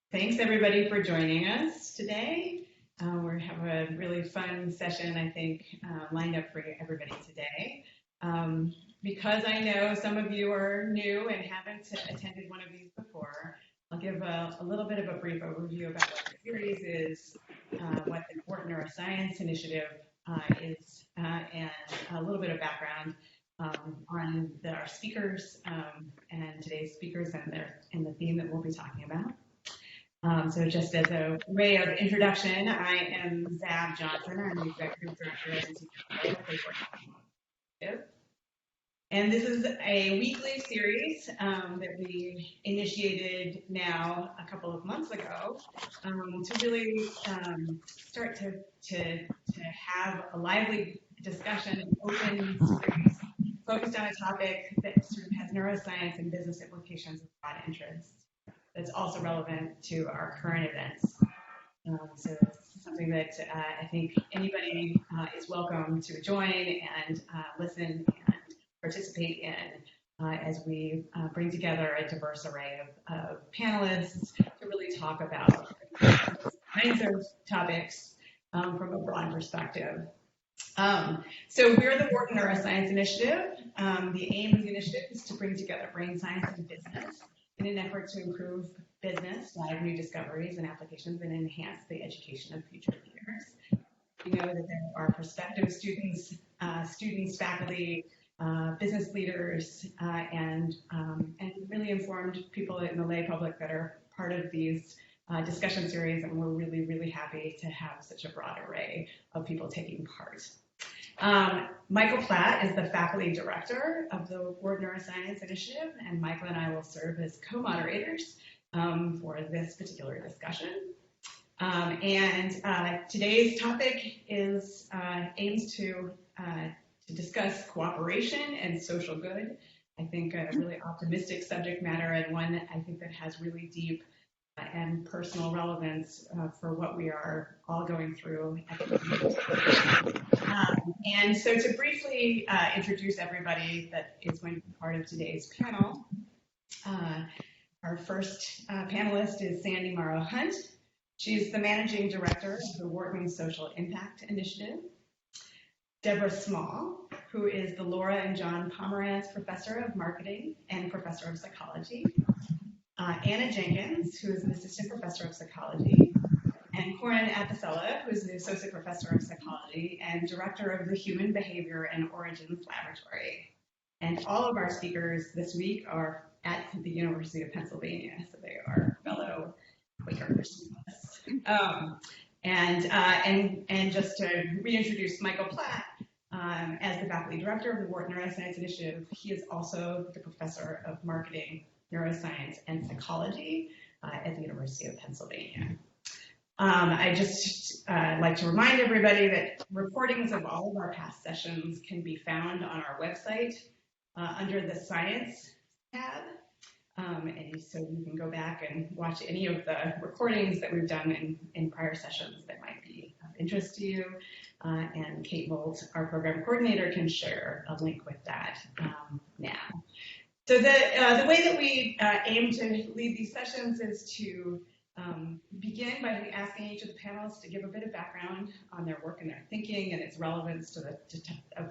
Thanks everybody for joining us today. We have a really fun session, I think, lined up for everybody today. Because I know some of you are new and haven't attended one of these before, I'll give a little bit of a brief overview about what the series is, what the Wharton Neuroscience Initiative is, and a little bit of background on our speakers and today's speakers and the theme that we'll be talking about. So just as a way of introduction, I am Zab Johnson. I'm the Executive Director of the Initiative. And this is a weekly series that we initiated now a couple of months ago to really start to have a lively discussion, an open series focused on a topic that sort of has neuroscience and business implications of broad interest. That's also relevant to our current events. So it's something that I think anybody is welcome to join and listen and participate in as we bring together a diverse array of panelists to really talk about kinds of topics from a broad perspective. So we're the Wharton Neuroscience Initiative. The aim of the initiative is to bring together brain science and business in an effort to improve business, drive new discoveries and applications, and enhance the education of future leaders. We know that there are prospective students, faculty, business leaders, and really informed people in the lay public that are part of these discussion series, and we're really, really happy to have such a broad array of people taking part. Michael Platt is the faculty director of the Wharton Neuroscience Initiative, and Michael and I will serve as co-moderators for this particular discussion. Today's topic is aims to discuss cooperation and social good. I think a really optimistic subject matter, and one I think that has really deep and personal relevance for what we are all going through at the moment. And so to briefly introduce everybody that is going to be part of today's panel, our first panelist is Sandy Morrow Hunt. She's the managing director of the Wharton Social Impact Initiative. Deborah Small, who is the Laura and John Pomerantz Professor of Marketing and Professor of Psychology. Anna Jenkins, who is an assistant professor of psychology, and Corin Apicella, who is an associate professor of psychology and director of the Human Behavior and Origins Laboratory. And all of our speakers this week are at the University of Pennsylvania, so they are fellow Quakers. And just to reintroduce Michael Platt, as the faculty director of the Wharton Neuroscience Initiative, he is also the professor of marketing, neuroscience, and psychology at the University of Pennsylvania. I just like to remind everybody that recordings of all of our past sessions can be found on our website under the Science tab. And so you can go back and watch any of the recordings that we've done in prior sessions that might be of interest to you. And Kate Molt, our program coordinator, can share a link with that now. So the way that we aim to lead these sessions is to begin by asking each of the panelists to give a bit of background on their work and their thinking and its relevance to the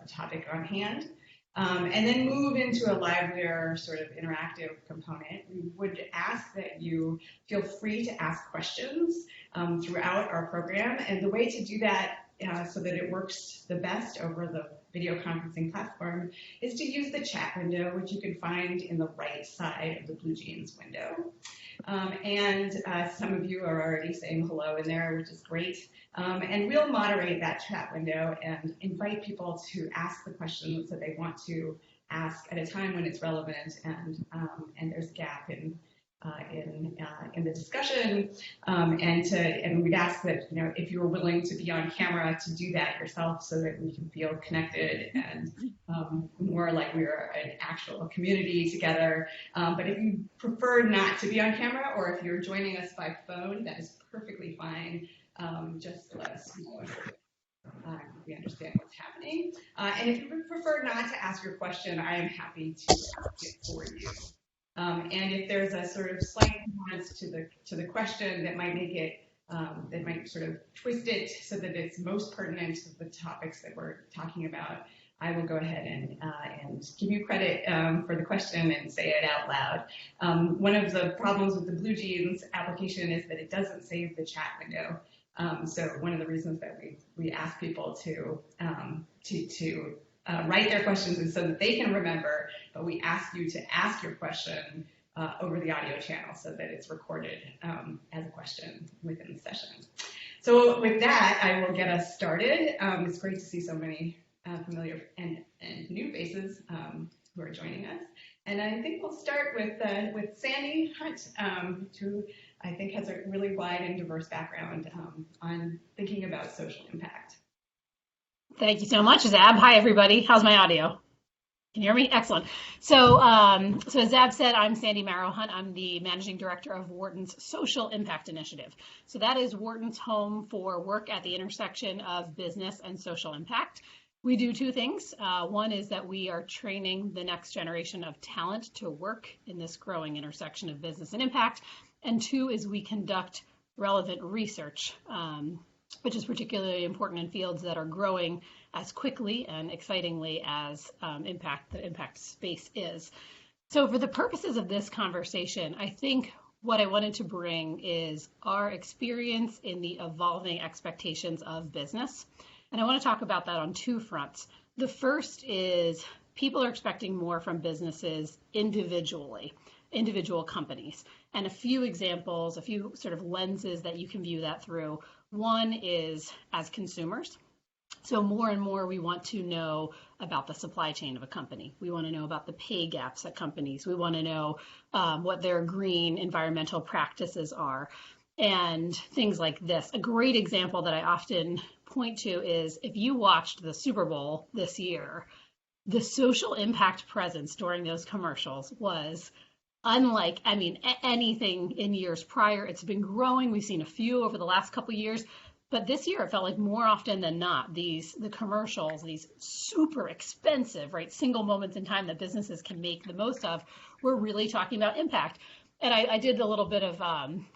topic on hand, and then move into a livelier sort of interactive component. We would ask that you feel free to ask questions throughout our program, and the way to do that so that it works the best over the video conferencing platform is to use the chat window, which you can find in the right side of the Blue Jeans window. Some of you are already saying hello in there, which is great. And we'll moderate that chat window and invite people to ask the questions that they want to ask at a time when it's relevant and there's a gap in the discussion, and we'd ask that, you know, if you were willing to be on camera, to do that yourself so that we can feel connected and more like we're an actual community together. But if you prefer not to be on camera, or if you're joining us by phone, that is perfectly fine. Just let us know so we understand what's happening. And if you would prefer not to ask your question, I am happy to ask it for you. And if there's a sort of slight nuance to the question that might make it, that might sort of twist it so that it's most pertinent to the topics that we're talking about, I will go ahead and give you credit for the question and say it out loud. One of the problems with the Blue Jeans application is that it doesn't save the chat window. So one of the reasons that we ask people to write their questions is so that they can remember, but we ask you to ask your question over the audio channel so that it's recorded as a question within the session. So with that, I will get us started. It's great to see so many familiar and new faces who are joining us. And I think we'll start with Sandy Hunt, who I think has a really wide and diverse background on thinking about social impact. Thank you so much, Zab. Hi, everybody. How's my audio? Can you hear me? Excellent. So as Zab said, I'm Sandy Marrow-Hunt. I'm the Managing Director of Wharton's Social Impact Initiative. So that is Wharton's home for work at the intersection of business and social impact. We do two things. One is that we are training the next generation of talent to work in this growing intersection of business and impact. And two is we conduct relevant research, which is particularly important in fields that are growing as quickly and excitingly as the impact space is. So for the purposes of this conversation, I think what I wanted to bring is our experience in the evolving expectations of business. And I want to talk about that on two fronts. The first is people are expecting more from businesses individually, individual companies. And a few examples, a few sort of lenses that you can view that through. One is as consumers. So more and more we want to know about the supply chain of a company. We want to know about the pay gaps at companies. We want to know what their green environmental practices are and things like this. A great example that I often point to is if you watched the Super Bowl this year, the social impact presence during those commercials was unlike, anything in years prior. It's been growing. We've seen a few over the last couple of years, but this year it felt like more often than not, the commercials, these super expensive, right, single moments in time that businesses can make the most of, we're really talking about impact. And I did a little bit of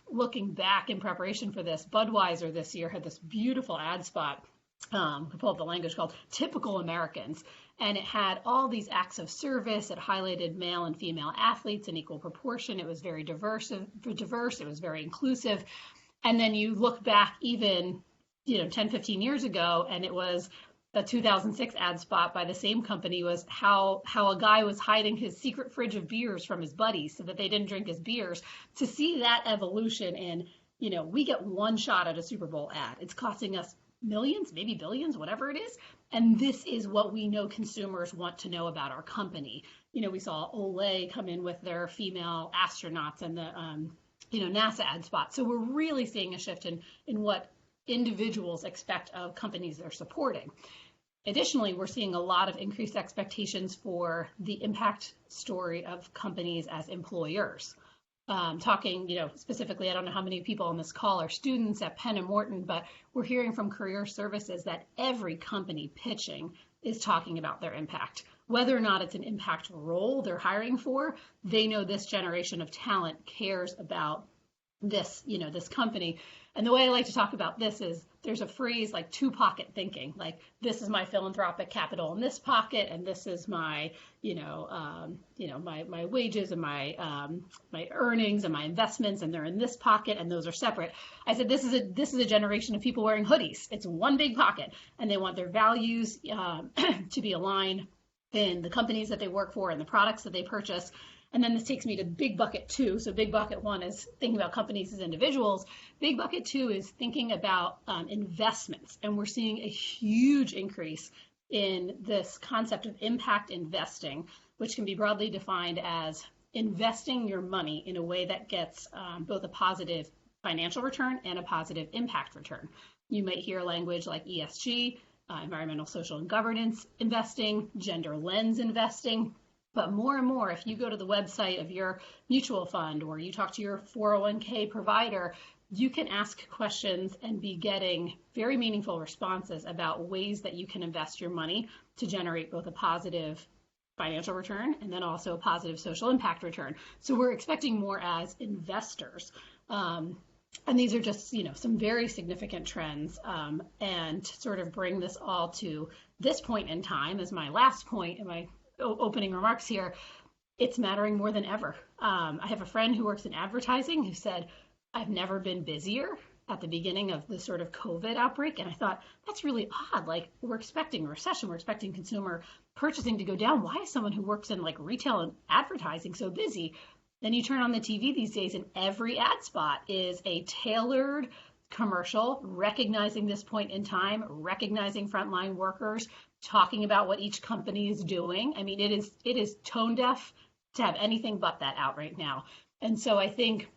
looking back in preparation for this. Budweiser this year had this beautiful ad spot, I pull up the language, called Typical Americans. And it had all these acts of service. It highlighted male and female athletes in equal proportion. It was very diverse. It was very inclusive. And then you look back even, 10, 15 years ago, and it was the 2006 ad spot by the same company was how a guy was hiding his secret fridge of beers from his buddies so that they didn't drink his beers. To see that evolution in, we get one shot at a Super Bowl ad. It's costing us millions, maybe billions, whatever it is. And this is what we know consumers want to know about our company. We saw Olay come in with their female astronauts and the, NASA ad spot. So we're really seeing a shift in what individuals expect of companies they're supporting. Additionally, we're seeing a lot of increased expectations for the impact story of companies as employers. Talking, specifically, I don't know how many people on this call are students at Penn and Morton, but we're hearing from career services that every company pitching is talking about their impact. Whether or not it's an impact role they're hiring for, they know this generation of talent cares about this, this company. And the way I like to talk about this is there's a phrase like two-pocket thinking, like this is my philanthropic capital in this pocket, and this is my, my wages and my earnings and my investments, and they're in this pocket, and those are separate. I said this is a generation of people wearing hoodies. It's one big pocket, and they want their values to be aligned in the companies that they work for and the products that they purchase. And then this takes me to big bucket two. So big bucket one is thinking about companies as individuals. Big bucket two is thinking about investments. And we're seeing a huge increase in this concept of impact investing, which can be broadly defined as investing your money in a way that gets both a positive financial return and a positive impact return. You might hear language like ESG, environmental, social, and governance investing, gender lens investing. But more and more, if you go to the website of your mutual fund or you talk to your 401k provider, you can ask questions and be getting very meaningful responses about ways that you can invest your money to generate both a positive financial return and then also a positive social impact return. So we're expecting more as investors. And these are just, some very significant trends. And to sort of bring this all to this point in time, as my last point in my opening remarks here, it's mattering more than ever. I have a friend who works in advertising who said, I've never been busier at the beginning of the sort of COVID outbreak. And I thought, that's really odd. Like, we're expecting a recession, we're expecting consumer purchasing to go down. Why is someone who works in like retail and advertising so busy? Then you turn on the TV these days and every ad spot is a tailored commercial, recognizing this point in time, recognizing frontline workers, talking about what each company is doing. I mean, it is tone deaf to have anything but that out right now. And so I think,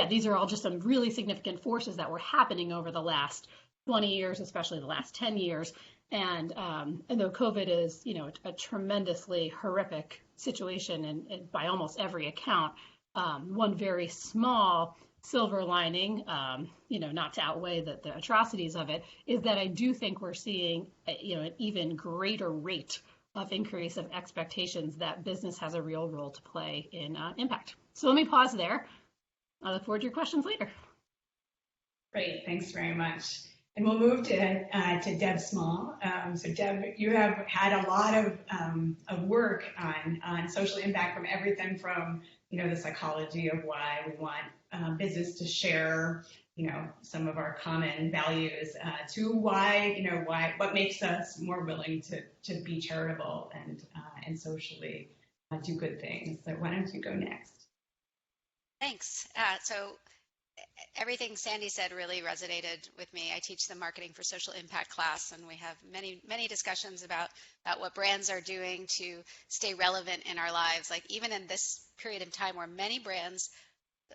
these are all just some really significant forces that were happening over the last 20 years, especially the last 10 years. And though COVID is, a tremendously horrific situation and by almost every account, one very small silver lining, not to outweigh the atrocities of it, is that I do think we're seeing, an even greater rate of increase of expectations that business has a real role to play in impact. So let me pause there. I look forward to your questions later. Great, thanks very much. And we'll move to Deb Small. So Deb, you have had a lot of work on social impact, from everything from the psychology of why we want business to share some of our common values to why what makes us more willing to be charitable and socially do good things. So why don't you go next? Thanks. So everything Sandy said really resonated with me. I teach the Marketing for Social Impact class, and we have many discussions about what brands are doing to stay relevant in our lives. Like, even in this period of time where many brands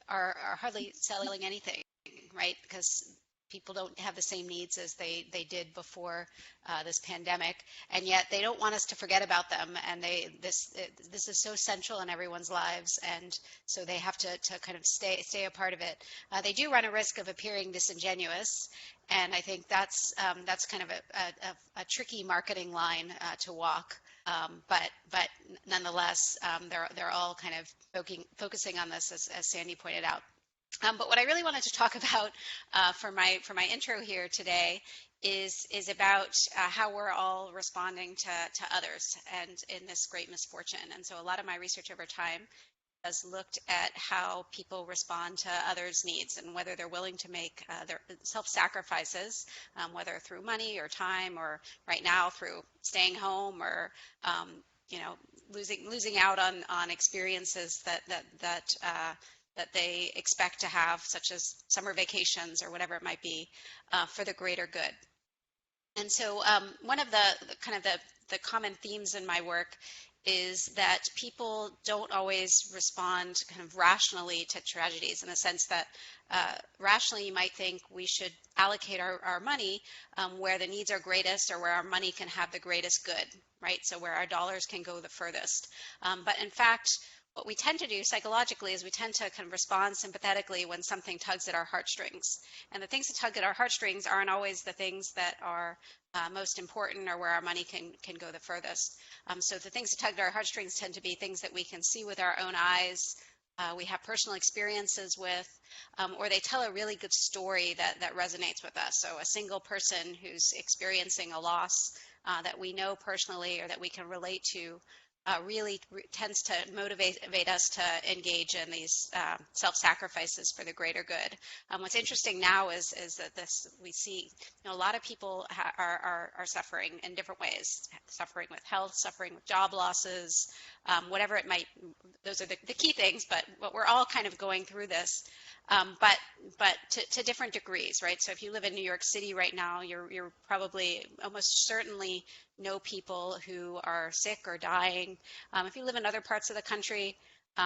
are hardly selling anything, right? Because people don't have the same needs as they did before this pandemic, and yet they don't want us to forget about them. And this is so central in everyone's lives, and so they have to kind of stay a part of it. They do run a risk of appearing disingenuous, and I think that's kind of a tricky marketing line to walk. But nonetheless, they're all kind of focusing on this, as Sandy pointed out. But what I really wanted to talk about for my intro here today is about how we're all responding to others and in this great misfortune. And so a lot of my research over time has looked at how people respond to others' needs and whether they're willing to make their self-sacrifices, whether through money or time, or right now through staying home, or losing out on experiences that they expect to have, such as summer vacations or whatever it might be, for the greater good. And so one of the common themes in my work is that people don't always respond kind of rationally to tragedies, in the sense that rationally you might think we should allocate our money where the needs are greatest, or where our money can have the greatest good, right? So where our dollars can go the furthest. But in fact, what we tend to do psychologically is we tend to kind of respond sympathetically when something tugs at our heartstrings. And the things that tug at our heartstrings aren't always the things that are most important, or where our money can go the furthest. So the things that tug at our heartstrings tend to be things that we can see with our own eyes, we have personal experiences with, or they tell a really good story that resonates with us. So a single person who's experiencing a loss that we know personally, or that we can relate to, really tends to motivate us to engage in these self-sacrifices for the greater good. What's interesting now is that we see a lot of people are suffering in different ways, suffering with health, suffering with job losses, whatever it might. Those are the key things. But we're all kind of going through this, but to different degrees, right? So if you live in New York City right now, you're probably almost certainly know people who are sick or dying. If you live in other parts of the country,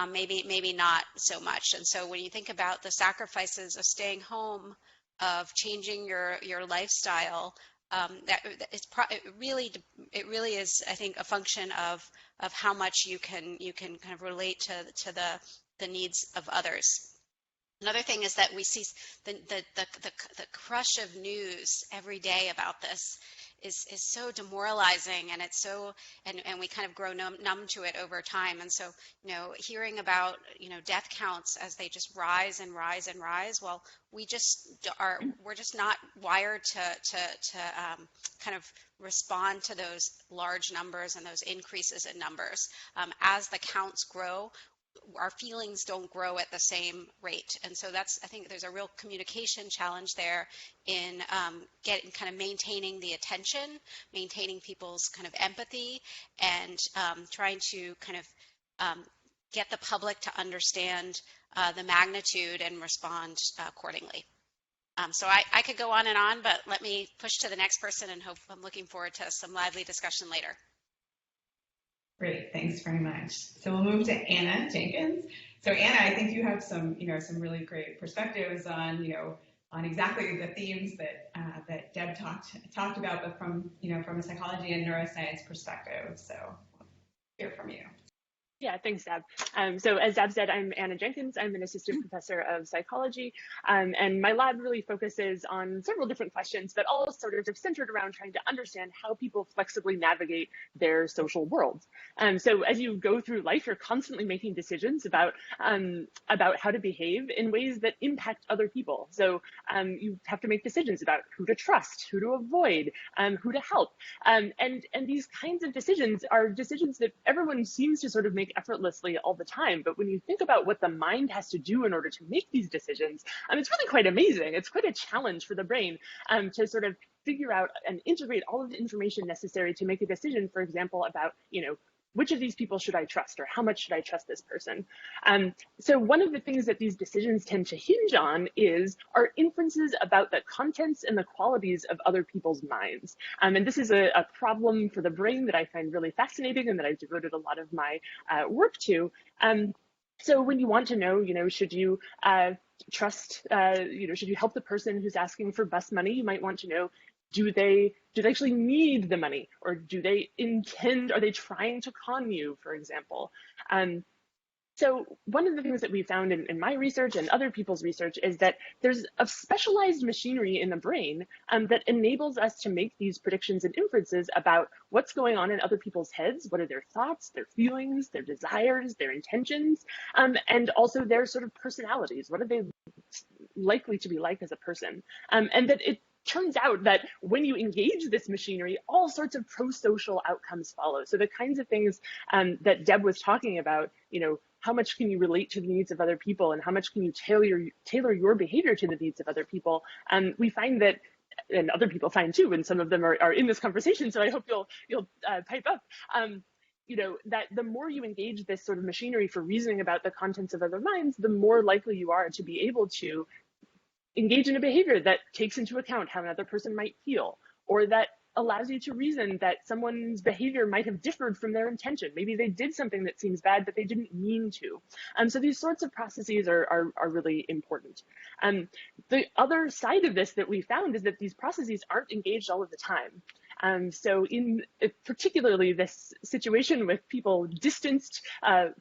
maybe not so much. And so when you think about the sacrifices of staying home, of changing your lifestyle, it really is, I think, a function of how much you can kind of relate to the needs of others. Another thing is that we see the crush of news every day about this. is so demoralizing, and it's so, and we kind of grow numb to it over time. And so, hearing about, death counts as they just rise and rise and rise, well, we're just not wired to kind of respond to those large numbers and those increases in numbers. As the counts grow, our feelings don't grow at the same rate. And so I think there's a real communication challenge there in kind of maintaining the attention, maintaining people's kind of empathy, and trying to kind of get the public to understand the magnitude and respond accordingly. So I could go on and on, but let me push to the next person, and I'm looking forward to some lively discussion later. Great, thanks very much. So we'll move to Anna Jenkins. So Anna, I think you have some really great perspectives on, on exactly the themes that Deb talked about, but from a psychology and neuroscience perspective. So we'll hear from you. Yeah, thanks, Deb. So as Deb said, I'm Anna Jenkins. I'm an assistant professor of psychology, and my lab really focuses on several different questions, but all sort of centered around trying to understand how people flexibly navigate their social worlds. So as you go through life, you're constantly making decisions about how to behave in ways that impact other people. So you have to make decisions about who to trust, who to avoid, who to help, and these kinds of decisions are decisions that everyone seems to sort of make effortlessly all the time. But when you think about what the mind has to do in order to make these decisions, it's really quite amazing. It's quite a challenge for the brain to sort of figure out and integrate all of the information necessary to make a decision, for example, about, which of these people should I trust, or how much should I trust this person? So one of the things that these decisions tend to hinge on are inferences about the contents and the qualities of other people's minds. And this is a problem for the brain that I find really fascinating and that I've devoted a lot of my work to. So when you want to know, should you trust, should you help the person who's asking for bus money, you might want to know, do they actually need the money, or are they trying to con you, for example? So one of the things that we found in my research and other people's research is that there's a specialized machinery in the brain that enables us to make these predictions and inferences about what's going on in other people's heads, what are their thoughts, their feelings, their desires, their intentions, and also their sort of personalities. What are they likely to be like as a person? And that it turns out that when you engage this machinery, all sorts of pro-social outcomes follow. So the kinds of things that Deb was talking about, how much can you relate to the needs of other people, and how much can you tailor your behavior to the needs of other people? We find that, and other people find too, and some of them are in this conversation, so I hope you'll pipe up. That the more you engage this sort of machinery for reasoning about the contents of other minds, the more likely you are to be able to engage in a behavior that takes into account how another person might feel, or that allows you to reason that someone's behavior might have differed from their intention. Maybe they did something that seems bad, but they didn't mean to. So these sorts of processes are really important. The other side of this that we found is that these processes aren't engaged all of the time. So in particularly this situation with people distanced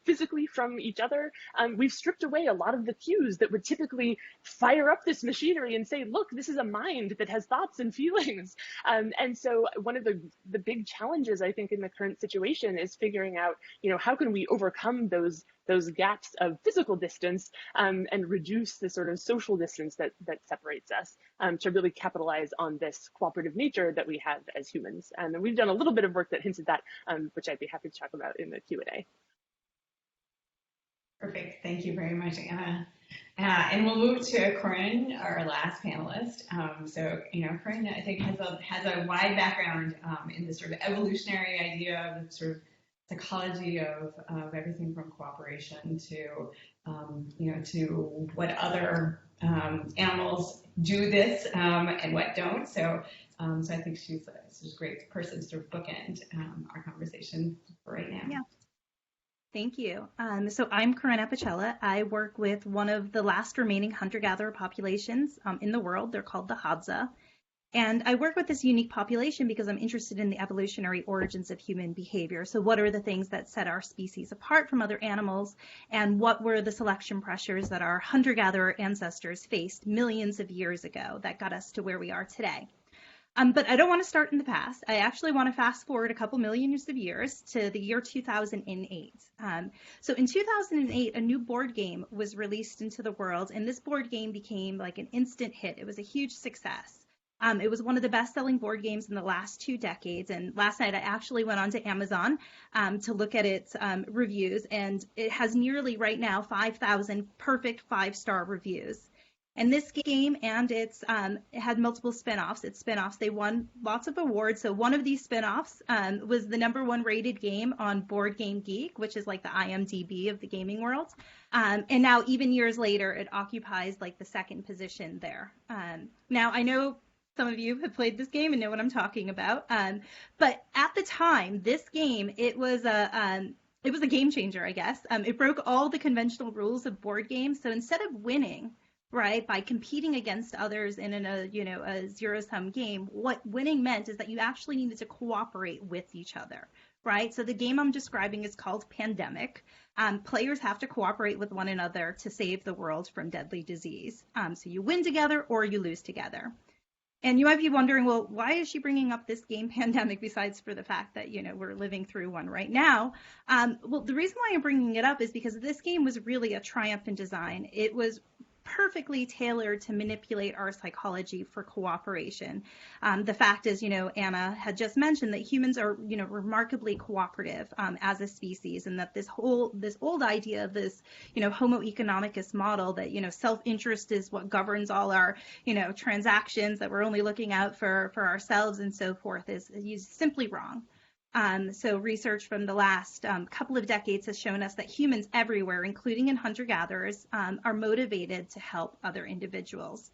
physically from each other, we've stripped away a lot of the cues that would typically fire up this machinery and say, look, this is a mind that has thoughts and feelings. And so one of the big challenges, I think, in the current situation is figuring out, how can we overcome those gaps of physical distance and reduce the sort of social distance that separates us to really capitalize on this cooperative nature that we have as humans. And we've done a little bit of work that hints at that, which I'd be happy to talk about in the Q&A. Perfect. Thank you very much, Anna. And we'll move to Corinne, our last panelist. So, Corinne, I think, has a wide background in the sort of evolutionary idea of the sort of psychology of everything from cooperation to, to what other animals do this and what don't. So I think she's a great person to sort of bookend our conversation for right now. Yeah. Thank you. So I'm Corinne Apicella. I work with one of the last remaining hunter-gatherer populations in the world. They're called the Hadza. And I work with this unique population because I'm interested in the evolutionary origins of human behavior. So what are the things that set our species apart from other animals? And what were the selection pressures that our hunter-gatherer ancestors faced millions of years ago that got us to where we are today? But I don't want to start in the past. I actually want to fast forward a couple million years to the year 2008. So in 2008, a new board game was released into the world, and this board game became like an instant hit. It was a huge success. It was one of the best-selling board games in the last 2 decades. And last night I actually went onto Amazon to look at its reviews, and it has nearly right now 5,000 perfect 5-star reviews. And this game and it had multiple spin-offs. They won lots of awards. So one of these spin-offs was the #1 rated game on Board Game Geek, which is like the IMDb of the gaming world. And now even years later, it occupies like the second position there. Now I know some of you have played this game and know what I'm talking about. But at the time, this game, it was a game changer, I guess. It broke all the conventional rules of board games. So instead of winning, right, by competing against others in a zero-sum game, what winning meant is that you actually needed to cooperate with each other, right? So the game I'm describing is called Pandemic. Players have to cooperate with one another to save the world from deadly disease. So you win together or you lose together. And you might be wondering, well, why is she bringing up this game Pandemic besides for the fact that, we're living through one right now? Well, the reason why I'm bringing it up is because this game was really a triumph in design. It was perfectly tailored to manipulate our psychology for cooperation. The fact is, Anna had just mentioned that humans are, remarkably cooperative as a species, and that this old idea of this, Homo economicus model that, self-interest is what governs all our, transactions, that we're only looking out for ourselves and so forth is simply wrong. So research from the last couple of decades has shown us that humans everywhere, including in hunter-gatherers, are motivated to help other individuals.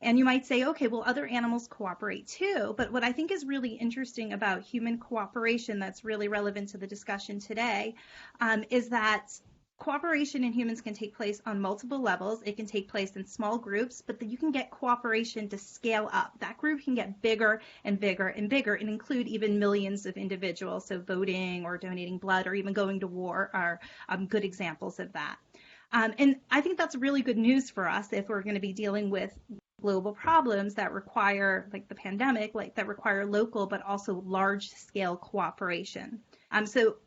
And you might say, okay, well, other animals cooperate too. But what I think is really interesting about human cooperation that's really relevant to the discussion today is that cooperation in humans can take place on multiple levels. It can take place in small groups, but you can get cooperation to scale up. That group can get bigger and bigger and bigger and include even millions of individuals. So voting or donating blood or even going to war are good examples of that. And I think that's really good news for us if we're going to be dealing with global problems that require, like the pandemic, that require local but also large scale cooperation. So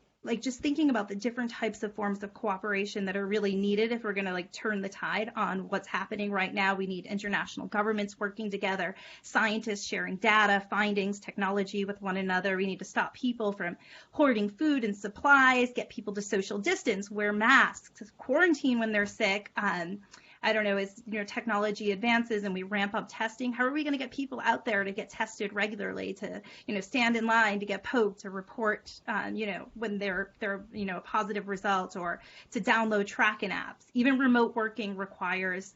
just thinking about the different types of forms of cooperation that are really needed if we're going to turn the tide on what's happening right now. We need international governments working together, scientists sharing data, findings, technology with one another. We need to stop people from hoarding food and supplies, get people to social distance, wear masks, quarantine when they're sick. I don't know, as technology advances and we ramp up testing, how are we going to get people out there to get tested regularly, to stand in line to get poked, to report when they're a positive result, or to download tracking apps? Even remote working requires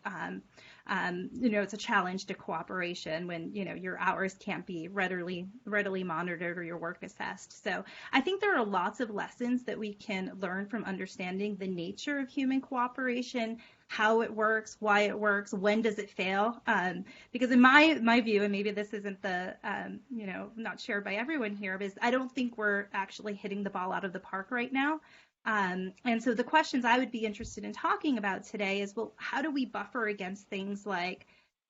it's a challenge to cooperation when your hours can't be readily monitored or your work assessed. So I think there are lots of lessons that we can learn from understanding the nature of human cooperation, how it works, why it works, when does it fail? Because in my view, and maybe this isn't the not shared by everyone here, but I don't think we're actually hitting the ball out of the park right now. And so the questions I would be interested in talking about today is, well, how do we buffer against things like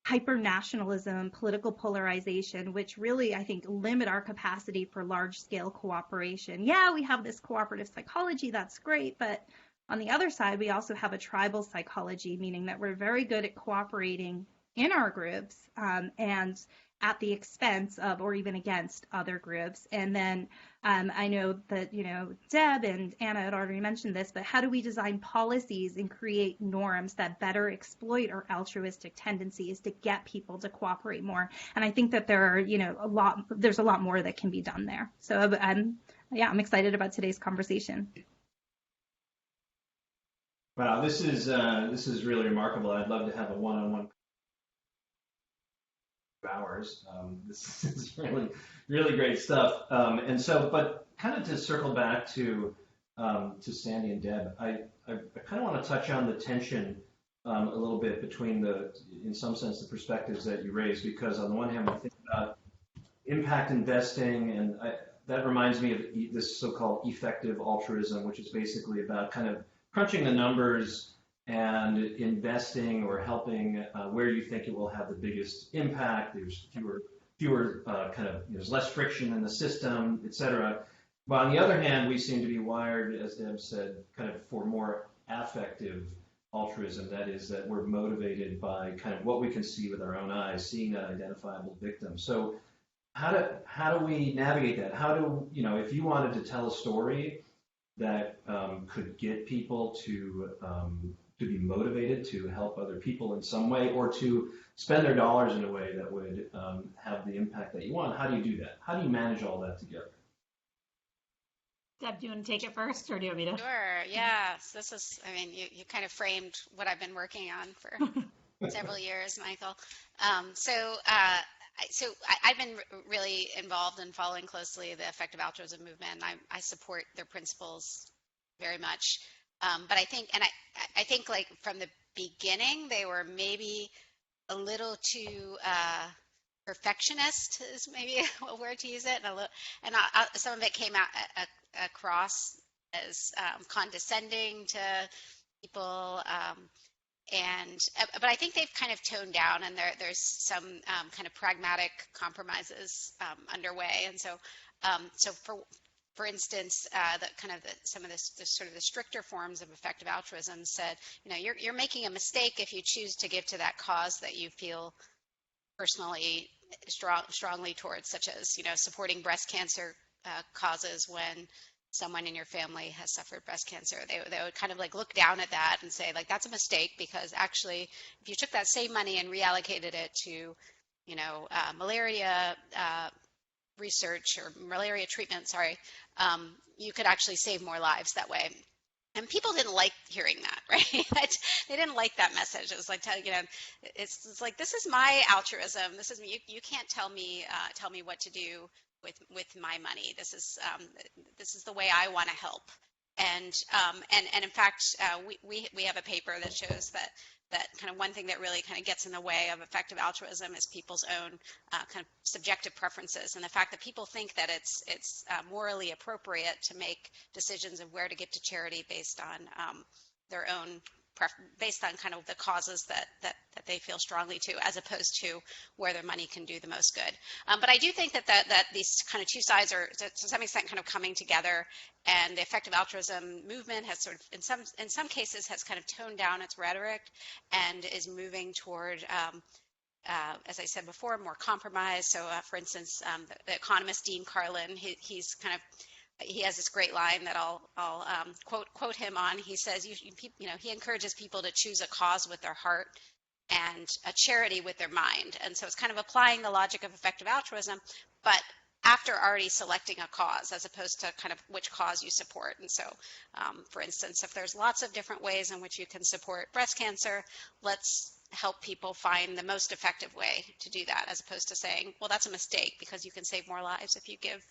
hyper-nationalism, political polarization, which really, I think, limit our capacity for large-scale cooperation? Yeah, we have this cooperative psychology, that's great, but on the other side, we also have a tribal psychology, meaning that we're very good at cooperating in our groups and at the expense of or even against other groups. And then I know that, Deb and Anna had already mentioned this, but how do we design policies and create norms that better exploit our altruistic tendencies to get people to cooperate more? And I think that there are, there's a lot more that can be done there. So I'm excited about today's conversation. Wow, this is really remarkable. I'd love to have a one-on-one hours. This is really, really great stuff. And so, but kind of to circle back to Sandy and Deb, I kind of want to touch on the tension a little bit between in some sense, the perspectives that you raised, because on the one hand, we think about impact investing, and that reminds me of this so-called effective altruism, which is basically about kind of crunching the numbers and investing or helping where you think it will have the biggest impact. There's fewer there's less friction in the system, et cetera. But on the other hand, we seem to be wired, as Deb said, kind of for more affective altruism. That is, that we're motivated by kind of what we can see with our own eyes, seeing that identifiable victim. So how do we navigate that? How do, if you wanted to tell a story that could get people to be motivated to help other people in some way, or to spend their dollars in a way that would have the impact that you want, how do you do that? How do you manage all that together? Deb, do you want to take it first, or do you want me to? Sure, yeah. So this is, I mean, you kind of framed what I've been working on for several years, Michael. I've been really involved in following closely the effective altruism movement. I support their principles very much. But I think like from the beginning, they were maybe a little too perfectionist is maybe a word to use it, and some of it came out across as condescending to people. But I think they've kind of toned down, and there's some kind of pragmatic compromises underway. And so for instance, some of the sort of the stricter forms of effective altruism said, you're making a mistake if you choose to give to that cause that you feel personally strongly towards, such as supporting breast cancer causes when someone in your family has suffered breast cancer. They would kind of like look down at that and say, like, that's a mistake, because actually if you took that same money and reallocated it to malaria research or malaria treatment, you could actually save more lives that way. And people didn't like hearing that, right? They didn't like that message. It was like, it's like, this is my altruism. This is me. You can't tell me what to do with my money. This is the way I want to help. And in fact, we have a paper that shows that kind of one thing that really kind of gets in the way of effective altruism is people's own kind of subjective preferences, and the fact that people think that it's morally appropriate to make decisions of where to give to charity based on their own based on kind of the causes that they feel strongly to, as opposed to where their money can do the most good. But I do think that these kind of two sides are to some extent kind of coming together, and the effective altruism movement has sort of in some cases has kind of toned down its rhetoric and is moving toward as I said before, more compromise. So for instance, the economist Dean Carlin, he has this great line that I'll quote him on. He says, he encourages people to choose a cause with their heart and a charity with their mind. And so it's kind of applying the logic of effective altruism, but after already selecting a cause, as opposed to kind of which cause you support. And so, for instance, if there's lots of different ways in which you can support breast cancer, let's help people find the most effective way to do that, as opposed to saying, well, that's a mistake because you can save more lives if you give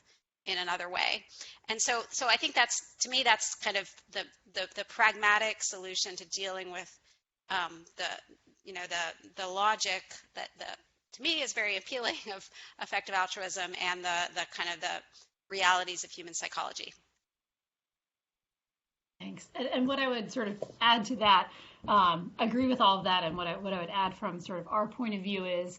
in another way. And so I think that's kind of the pragmatic solution to dealing with the logic that to me is very appealing of effective altruism and the kind of the realities of human psychology. Thanks. And what I would sort of add to that, agree with all of that, and what I would add from sort of our point of view is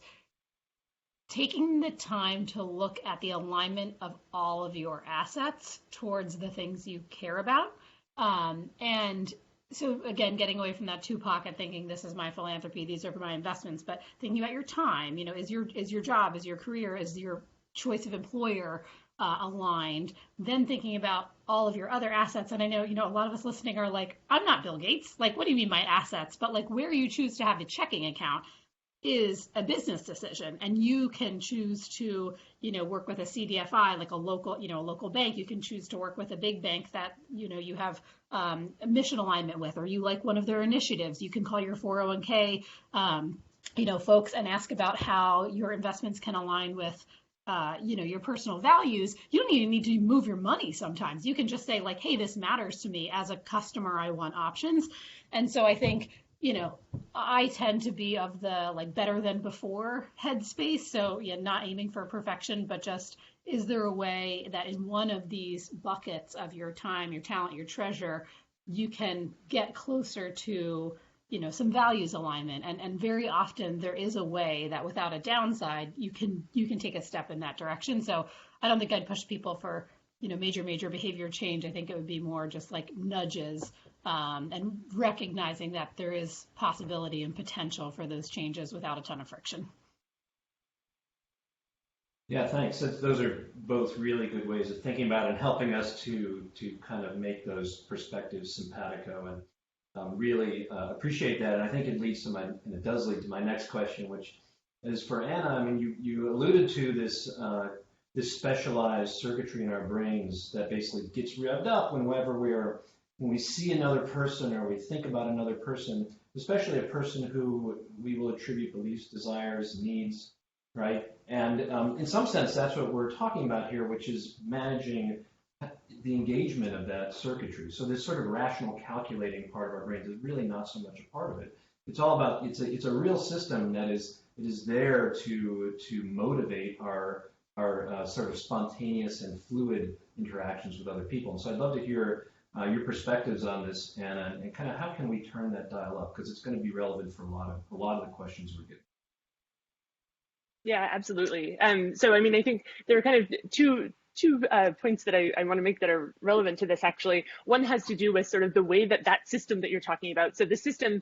taking the time to look at the alignment of all of your assets towards the things you care about. And so again, getting away from that two-pocket thinking, this is my philanthropy, these are my investments, but thinking about your time, is your job, is your career, is your choice of employer aligned, then thinking about all of your other assets. And I know, a lot of us listening are like, I'm not Bill Gates. Like, what do you mean my assets? But like where you choose to have the checking account is a business decision, and you can choose to, work with a CDFI, like a local bank. You can choose to work with a big bank that, you have a mission alignment with, or you like one of their initiatives. You can call your 401k, folks and ask about how your investments can align with, your personal values. You don't even need to move your money sometimes. You can just say like, hey, this matters to me. As a customer, I want options. And so I think, I tend to be of the like better than before headspace. So not aiming for perfection, but just, is there a way that in one of these buckets of your time, your talent, your treasure, you can get closer to some values alignment. And very often there is a way that without a downside, you can take a step in that direction. So I don't think I'd push people for, major behavior change. I think it would be more just like nudges, and recognizing that there is possibility and potential for those changes without a ton of friction. Yeah, thanks. Those are both really good ways of thinking about it and helping us to kind of make those perspectives simpatico, and really appreciate that. And I think it leads to and it does lead to my next question, which is for Anna. I mean, you alluded to this specialized circuitry in our brains that basically gets revved up when we see another person or we think about another person, especially a person who we will attribute beliefs, desires, needs, right? And in some sense, that's what we're talking about here, which is managing the engagement of that circuitry. So this sort of rational calculating part of our brains is really not so much a part of it. It's all about, it's a real system that is there to motivate our sort of spontaneous and fluid interactions with other people. And so I'd love to hear your perspectives on this, Anna, and kind of how can we turn that dial up, because it's going to be relevant for a lot of the questions we're getting. Yeah, absolutely. So, I mean, I think there are kind of two points that I want to make that are relevant to this, actually. One has to do with sort of the way that system that you're talking about. So the system,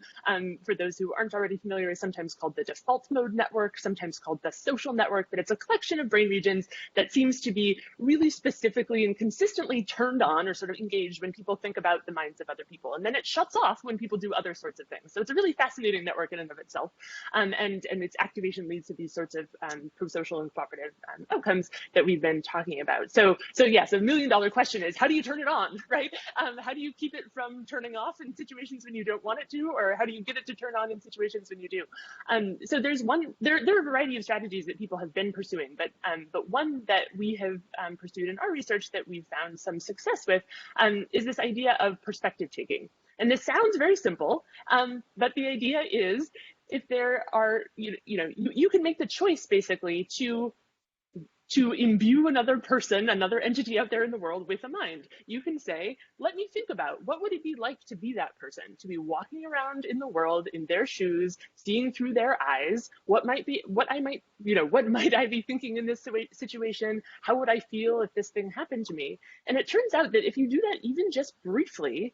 for those who aren't already familiar, is sometimes called the default mode network, sometimes called the social network, but it's a collection of brain regions that seems to be really specifically and consistently turned on or sort of engaged when people think about the minds of other people. And then it shuts off when people do other sorts of things. So it's a really fascinating network in and of itself. And its activation leads to these sorts of pro-social and cooperative outcomes that we've been talking about. So yes, $1 million question is, how do you turn it on, right? How do you keep it from turning off in situations when you don't want it to, or how do you get it to turn on in situations when you do? So there are a variety of strategies that people have been pursuing, but one that we have pursued in our research that we've found some success with is this idea of perspective taking. And this sounds very simple, but the idea is, if there are, you can make the choice basically to imbue another person, another entity out there in the world with a mind. You can say, let me think about what would it be like to be that person, to be walking around in the world in their shoes, seeing through their eyes, what might I be thinking in this situation? How would I feel if this thing happened to me? And it turns out that if you do that even just briefly,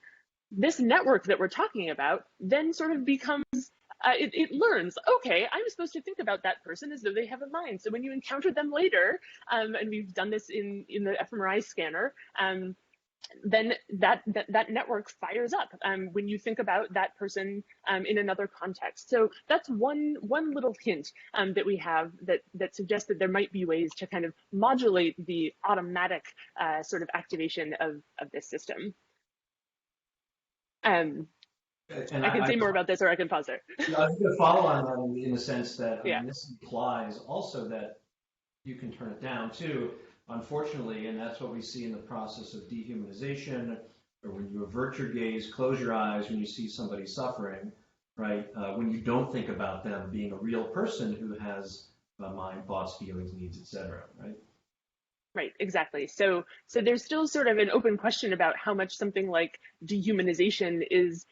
this network that we're talking about then sort of becomes it learns, okay, I'm supposed to think about that person as though they have a mind. So when you encounter them later, and we've done this in the fMRI scanner, then that network fires up when you think about that person in another context. So that's one little hint that we have that suggests that there might be ways to kind of modulate the automatic sort of activation of this system. And I can say more about this, or I can pause there. I was going to follow on that in the sense that this implies also that you can turn it down too, unfortunately, and that's what we see in the process of dehumanization, or when you avert your gaze, close your eyes when you see somebody suffering, right? When you don't think about them being a real person who has a mind, thoughts, feelings, needs, etc., right? Right, exactly. So there's still sort of an open question about how much something like dehumanization is,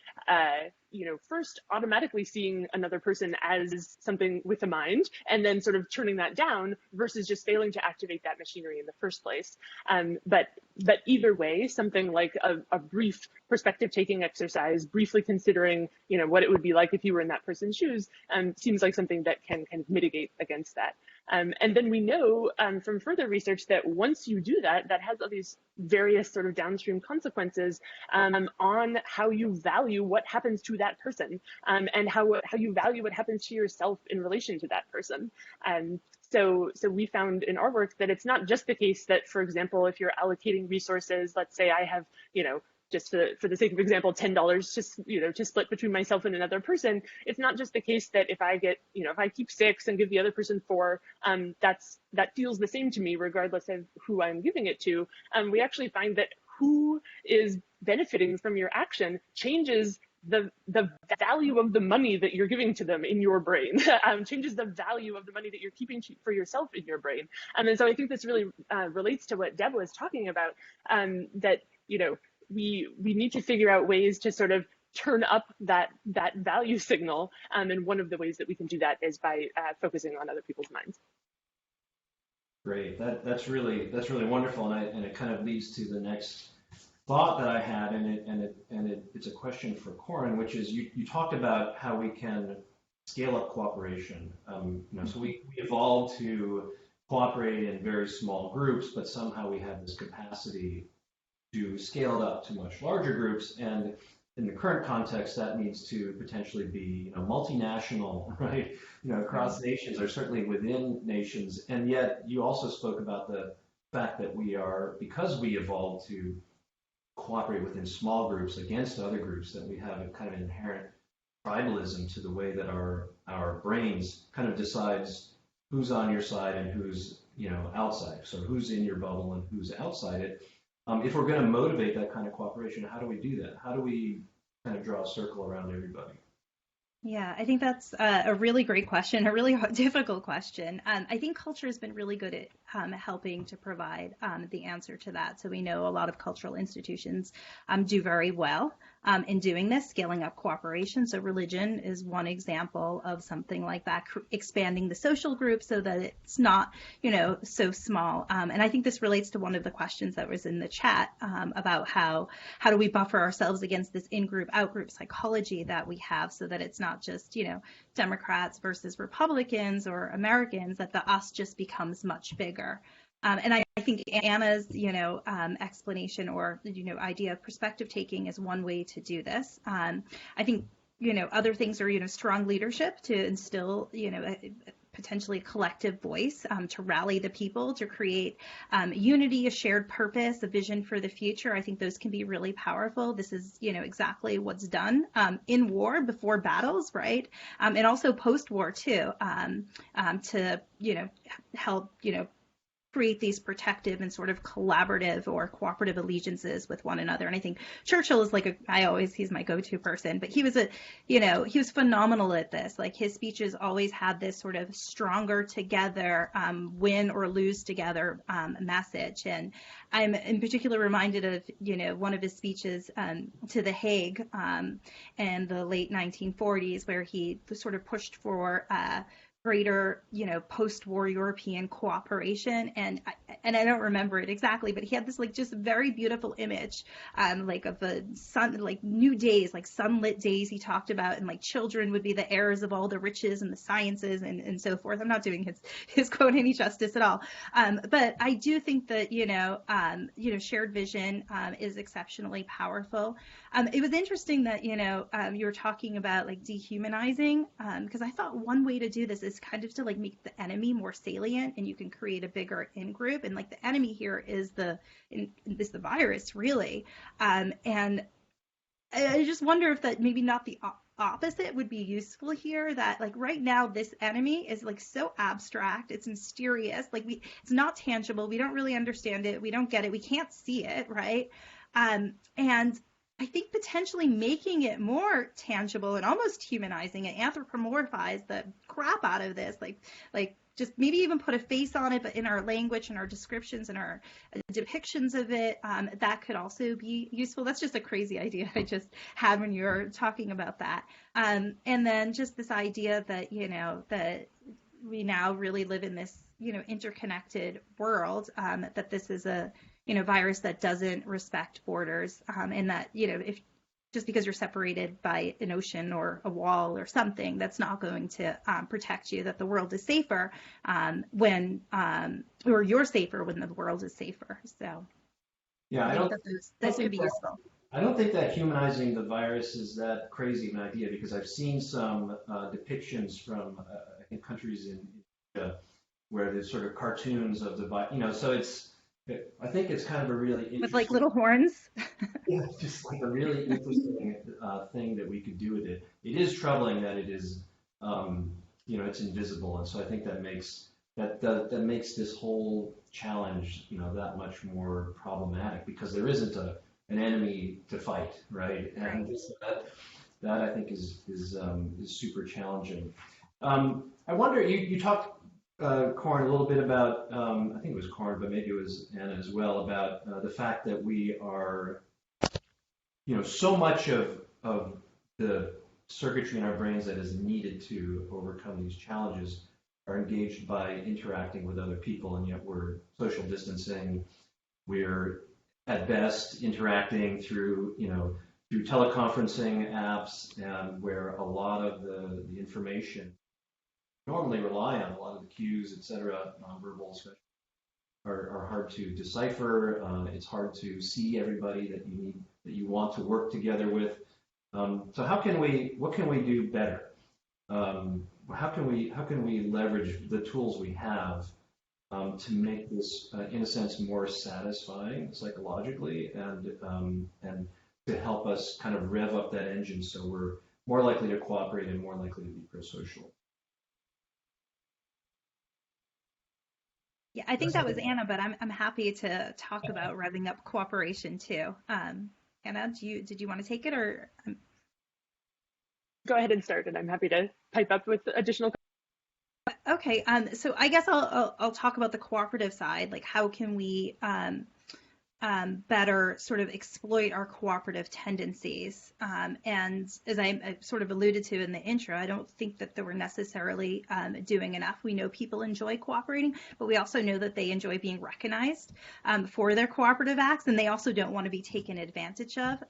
first automatically seeing another person as something with a mind, and then sort of turning that down versus just failing to activate that machinery in the first place. But either way, something like a brief perspective-taking exercise, briefly considering, what it would be like if you were in that person's shoes, seems like something that can kind of mitigate against that. And then we know from further research that once you do that, that has all these various sort of downstream consequences on how you value what happens to that person, and how you value what happens to yourself in relation to that person. So we found in our work that it's not just the case that, for example, if you're allocating resources, let's say I have, just for the sake of example, $10 to split between myself and another person. It's not just the case that if I get, if I keep 6 and give the other person 4, that feels the same to me regardless of who I'm giving it to. We actually find that who is benefiting from your action changes the value of the money that you're giving to them in your brain, changes the value of the money that you're keeping for yourself in your brain. And so I think this really relates to what Deb was talking about, that, we need to figure out ways to sort of turn up that value signal. And one of the ways that we can do that is by focusing on other people's minds. Great. That's really wonderful, and it kind of leads to the next thought that I had, and it's a question for Corin, which is you talked about how we can scale up cooperation. So we evolved to cooperate in very small groups, but somehow we have this capacity to scale it up to much larger groups. And in the current context, that means to potentially be multinational, right? Across nations, or certainly within nations. And yet, you also spoke about the fact that because we evolved to cooperate within small groups against other groups, that we have a kind of inherent tribalism to the way that our brains kind of decides who's on your side and who's outside. So who's in your bubble and who's outside it. If we're going to motivate that kind of cooperation, how do we do that? How do we kind of draw a circle around everybody? Yeah, I think that's a really great question, a really difficult question. I think culture has been really good at helping to provide the answer to that. So we know a lot of cultural institutions do very well in doing this, scaling up cooperation. So religion is one example of something like that, expanding the social group so that it's not, so small. And I think this relates to one of the questions that was in the chat about how do we buffer ourselves against this in-group, out-group psychology that we have, so that it's not just, Democrats versus Republicans or Americans, that the us just becomes much bigger. And I think Anna's, explanation or, idea of perspective taking is one way to do this. I think, other things are, strong leadership to instill, potentially a collective voice, to rally the people, to create unity, a shared purpose, a vision for the future. I think those can be really powerful. This is, exactly what's done in war, before battles, right? And also post-war too, to, help, create these protective and sort of collaborative or cooperative allegiances with one another. And I think Churchill is he's my go-to person, but he was he was phenomenal at this. Like, his speeches always had this sort of stronger together, win or lose together message. And I'm in particular reminded of, one of his speeches to The Hague in the late 1940s, where he sort of pushed for greater, post-war European cooperation. And I don't remember it exactly, but he had this just very beautiful image, of the sun, new days, sunlit days he talked about, and children would be the heirs of all the riches and the sciences and so forth. I'm not doing his quote any justice at all. But I do think that, shared vision is exceptionally powerful. It was interesting that, you were talking about dehumanizing, because I thought one way to do this is kind of to make the enemy more salient, and you can create a bigger in-group. And the enemy here is the virus, really. And I just wonder if that maybe not the opposite would be useful here, that right now this enemy is so abstract, it's mysterious, it's not tangible, we don't really understand it, we don't get it, we can't see it, right? And I think potentially making it more tangible and almost humanizing it, anthropomorphize the crap out of this, just maybe even put a face on it, but in our language and our descriptions and our depictions of it, that could also be useful. That's just a crazy idea I just had when you were talking about that. And then just this idea that, that we now really live in this, interconnected world, that this is a, virus that doesn't respect borders, and that, if just because you're separated by an ocean or a wall or something, that's not going to protect you, that the world is safer when, or you're safer when the world is safer. So yeah, I think that those could be useful. I don't think that humanizing the virus is that crazy an idea, because I've seen some depictions from, I think, countries in Asia where there's sort of cartoons of the virus, so I think it's kind of a really interesting... With little horns? Yeah, just a really interesting thing that we could do with it. It is troubling that it is, it's invisible, and so I think that makes this whole challenge, that much more problematic, because there isn't an enemy to fight, right? And so that I think is super challenging. I wonder, you talked, Corin, a little bit about, I think it was Corin, but maybe it was Anna as well, about the fact that we are, so much of of the circuitry in our brains that is needed to overcome these challenges are engaged by interacting with other people, and yet we're social distancing. We're at best interacting through, through teleconferencing apps, and where a lot of the information normally rely on, a lot of the cues, et cetera, nonverbal especially, are hard to decipher. It's hard to see everybody that you want to work together with. So what can we do better? How can we leverage the tools we have to make this, in a sense, more satisfying psychologically, and to help us kind of rev up that engine so we're more likely to cooperate and more likely to be pro-social? Yeah, I think that was Anna, but I'm happy to talk about revving up cooperation too. Anna, did you want to take it, or? Go ahead and start, and I'm happy to pipe up with additional. Okay, so I guess I'll talk about the cooperative side, like how can we better sort of exploit our cooperative tendencies. And as I sort of alluded to in the intro, I don't think that we're necessarily doing enough. We know people enjoy cooperating, but we also know that they enjoy being recognized for their cooperative acts, and they also don't want to be taken advantage of.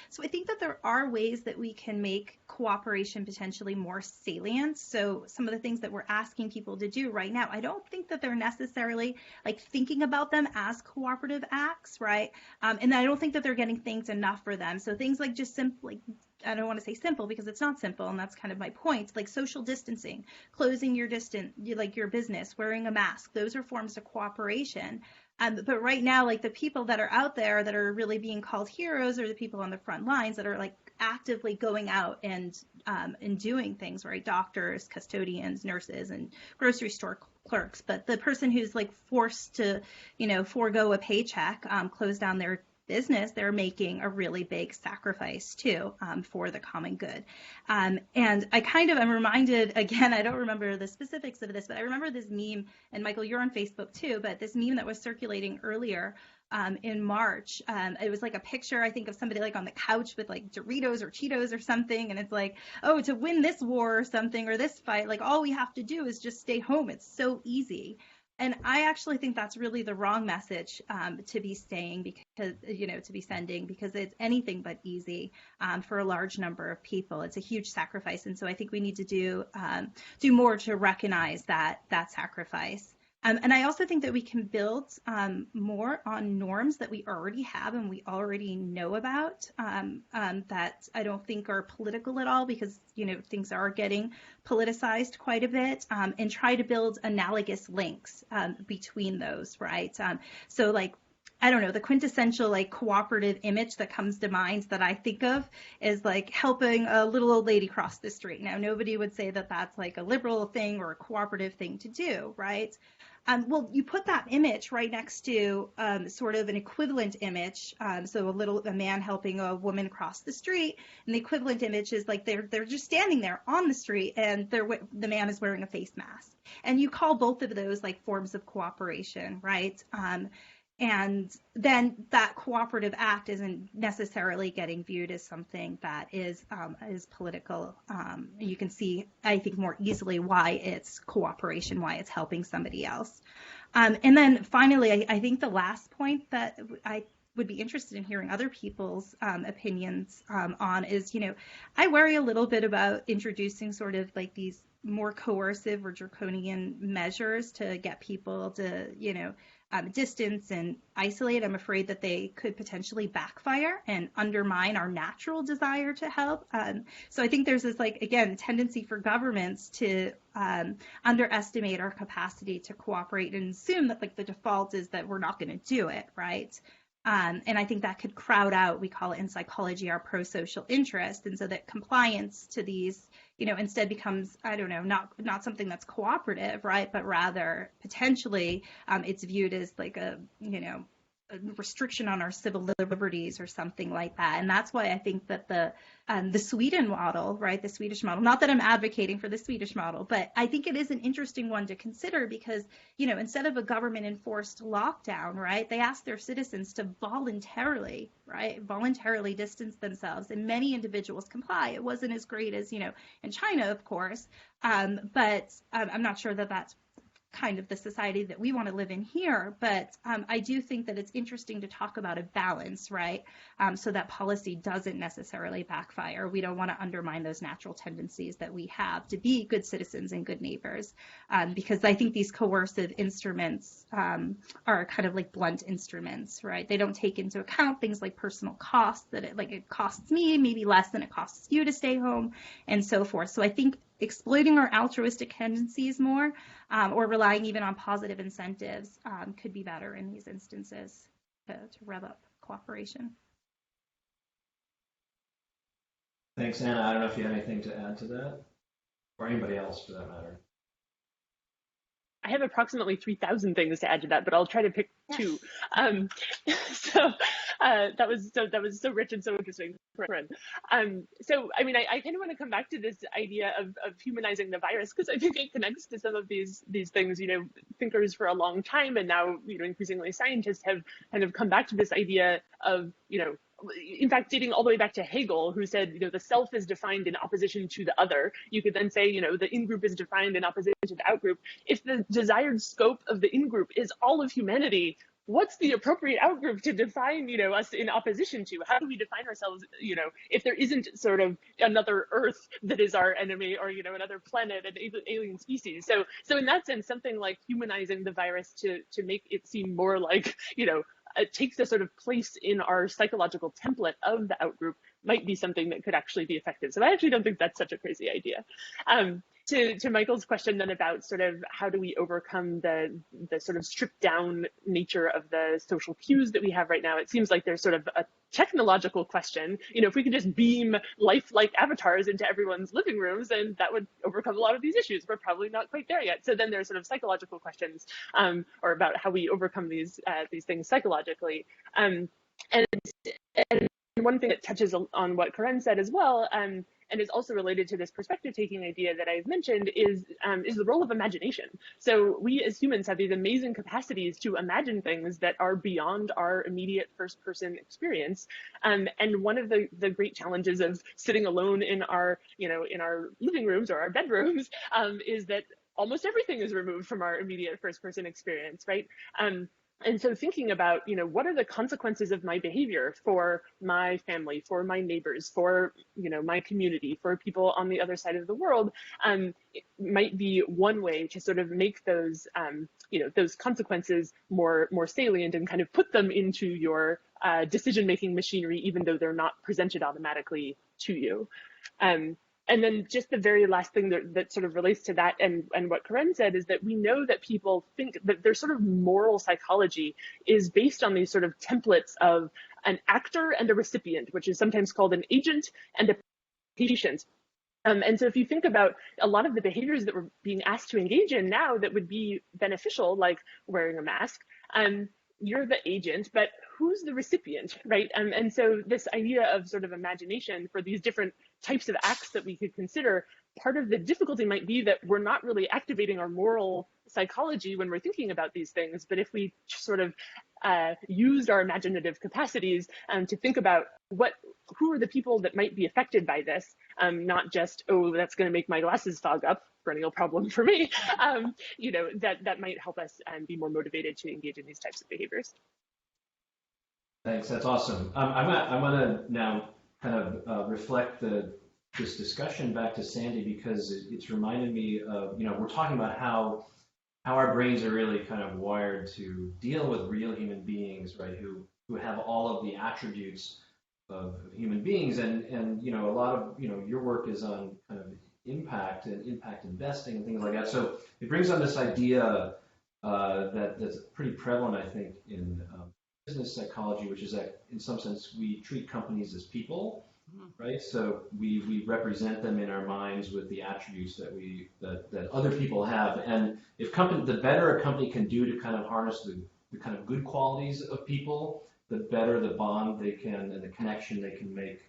So I think that there are ways that we can make cooperation potentially more salient. So some of the things that we're asking people to do right now, I don't think that they're necessarily like thinking about them as cooperative acts, right? And I don't think that they're getting thanked enough for them. So things like just simply, I don't want to say simple because it's not simple, and that's kind of my point, like social distancing, closing your distance, like your business, wearing a mask, those are forms of cooperation. But right now, like the people that are out there that are really being called heroes are the people on the front lines that are like actively going out and doing things, right? Doctors, custodians, nurses, and grocery store clerks. But the person who's like forced to, forego a paycheck, close down their business, they're making a really big sacrifice too, for the common good. And I kind of am reminded, again, I don't remember the specifics of this, but I remember this meme, and Michael, you're on Facebook too, but this meme that was circulating earlier in March, it was like a picture, I think, of somebody like on the couch with like Doritos or Cheetos or something. And it's like, oh, to win this war or something, or this fight, like all we have to do is just stay home. It's so easy. And I actually think that's really the wrong message to be saying, because, to be sending, because it's anything but easy for a large number of people. It's a huge sacrifice. And so I think we need to do more to recognize that sacrifice. And I also think that we can build more on norms that we already have and we already know about, that I don't think are political at all, because, things are getting politicized quite a bit, and try to build analogous links between those, right? So like, I don't know, the quintessential like cooperative image that comes to mind that I think of is like helping a little old lady cross the street. Now, nobody would say that that's like a liberal thing or a cooperative thing to do, right? Well, you put that image right next to sort of an equivalent image. So a man helping a woman cross the street, and the equivalent image is like they're just standing there on the street, and the man is wearing a face mask. And you call both of those like forms of cooperation, right? And then that cooperative act isn't necessarily getting viewed as something that is political. You can see, I think, more easily why it's cooperation, why it's helping somebody else. And then finally, I think the last point that I would be interested in hearing other people's opinions on is, I worry a little bit about introducing sort of like these more coercive or draconian measures to get people to, distance and isolate. I'm afraid that they could potentially backfire and undermine our natural desire to help. So I think there's this, like, again, tendency for governments to underestimate our capacity to cooperate and assume that like the default is that we're not going to do it, right? And I think that could crowd out, we call it in psychology, our pro-social interest. And so that compliance to these, instead becomes, I don't know, not something that's cooperative, right? But rather potentially it's viewed as like a restriction on our civil liberties or something like that. And that's why I think that the Sweden model, right, the Swedish model, not that I'm advocating for the Swedish model, but I think it is an interesting one to consider because, instead of a government enforced lockdown, right, they asked their citizens to voluntarily distance themselves, and many individuals comply. It wasn't as great as, in China, of course, but I'm not sure that that's kind of the society that we want to live in here. But I do think that it's interesting to talk about a balance, right? So that policy doesn't necessarily backfire. We don't want to undermine those natural tendencies that we have to be good citizens and good neighbors, because I think these coercive instruments are kind of like blunt instruments, right? They don't take into account things like personal costs, that it costs me maybe less than it costs you to stay home and so forth. So I think exploiting our altruistic tendencies more, or relying even on positive incentives, could be better in these instances to rev up cooperation. Thanks, Anna. I don't know if you have anything to add to that, or anybody else for that matter. I have approximately 3,000 things to add to that, but I'll try to pick two. That was so rich and so interesting, Corinne. So I mean, I kind of want to come back to this idea of humanizing the virus, because I think it connects to some of these things. Thinkers for a long time, and now increasingly scientists have kind of come back to this idea of in fact, dating all the way back to Hegel, who said, the self is defined in opposition to the other. You could then say, the in-group is defined in opposition to the out-group. If the desired scope of the in-group is all of humanity, what's the appropriate out-group to define, us in opposition to? How do we define ourselves, if there isn't sort of another Earth that is our enemy, or, another planet, an alien species? So in that sense, something like humanizing the virus to make it seem more like, it takes a sort of place in our psychological template of the outgroup might be something that could actually be effective. So I actually don't think that's such a crazy idea. To Michael's question then about sort of how do we overcome the sort of stripped down nature of the social cues that we have right now, it seems like there's sort of a technological question. If we could just beam lifelike avatars into everyone's living rooms, then that would overcome a lot of these issues. We're probably not quite there yet. So then there's sort of psychological questions, or about how we overcome these things psychologically. And one thing that touches on what Karen said as well, and is also related to this perspective-taking idea that I've mentioned, is the role of imagination. So we as humans have these amazing capacities to imagine things that are beyond our immediate first-person experience. And one of the great challenges of sitting alone in our living rooms or our bedrooms is that almost everything is removed from our immediate first-person experience, right? And so thinking about, what are the consequences of my behavior for my family, for my neighbors, for, my community, for people on the other side of the world, it might be one way to sort of make those, those consequences more salient and kind of put them into your decision-making machinery, even though they're not presented automatically to you. And then just the very last thing that sort of relates to that and what Karen said is that we know that people think that their sort of moral psychology is based on these sort of templates of an actor and a recipient, which is sometimes called an agent and a patient. And so if you think about a lot of the behaviors that we're being asked to engage in now that would be beneficial, like wearing a mask, you're the agent, but who's the recipient, right? And so this idea of sort of imagination for these different types of acts that we could consider, part of the difficulty might be that we're not really activating our moral psychology when we're thinking about these things. But if we sort of used our imaginative capacities to think about who are the people that might be affected by this, not just, oh, that's going to make my glasses fog up, perennial problem for me, that might help us be more motivated to engage in these types of behaviors. Thanks, that's awesome. I want to now kind of reflect this discussion back to Sandy, because it's reminded me of, we're talking about how our brains are really kind of wired to deal with real human beings, right, who have all of the attributes of human beings, and a lot of your work is on kind of impact investing and things like that. So it brings on this idea that's pretty prevalent, I think, in business psychology, which is that in some sense we treat companies as people, right? So we represent them in our minds with the attributes that other people have, and if the better a company can do to kind of harness kind of good qualities of people, the better the bond they can and the connection they can make